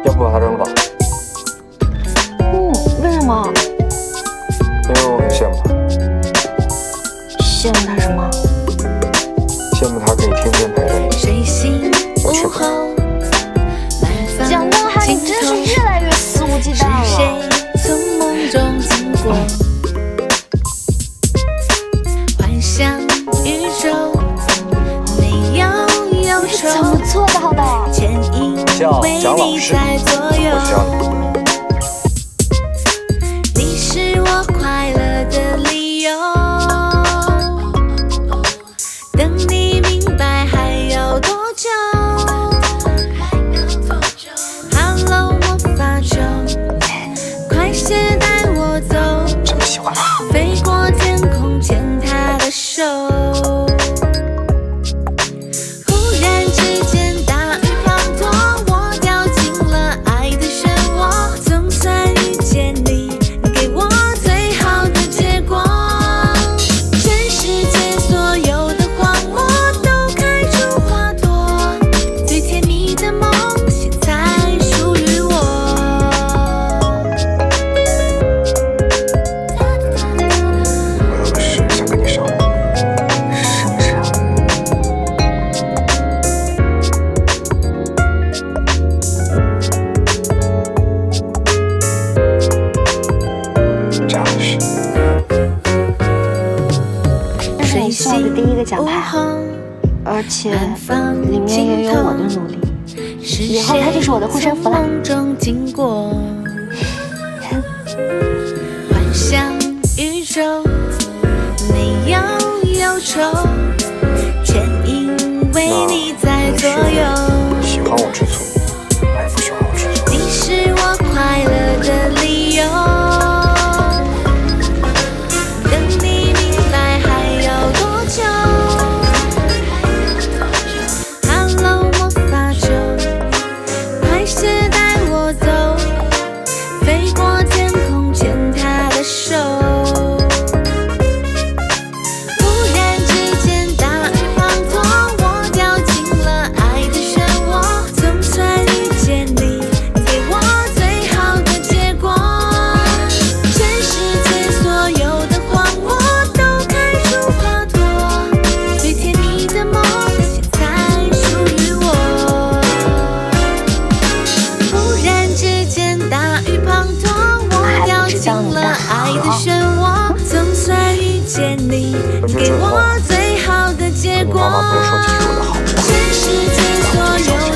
要不把它扔了吧？为什么？因为我很羡慕他。羡慕他什么？羡慕他可以天天陪着你。我去不了。蒋东汉，你真是越来越肆无忌惮了。你是怎么做到的？叫蒋老师，我教你。你是我快乐的理由，等你明白还要多久 ？Hello， 魔法球，快些带我走，这么喜欢他？飞过天空，牵他的手。校的第一个奖牌，而且里面也有我的努力，以后它就是我的护身符了。幻想宇宙没有忧愁，全因为你在左右。喜欢我吃醋，还是不喜欢我吃醋？你是我快乐的理由。飞过天空，牵他的手。忽然之间，大雨滂沱，我掉进了爱的漩涡。总算遇见你，给我最好的结果。全世界所有的荒漠都开出花朵，最甜蜜的梦，现在属于我。忽然之间，大雨滂沱。进了爱的漩涡，总算遇见你，给我最好的结果。妈妈跟我说几句我的好话。全世界所有。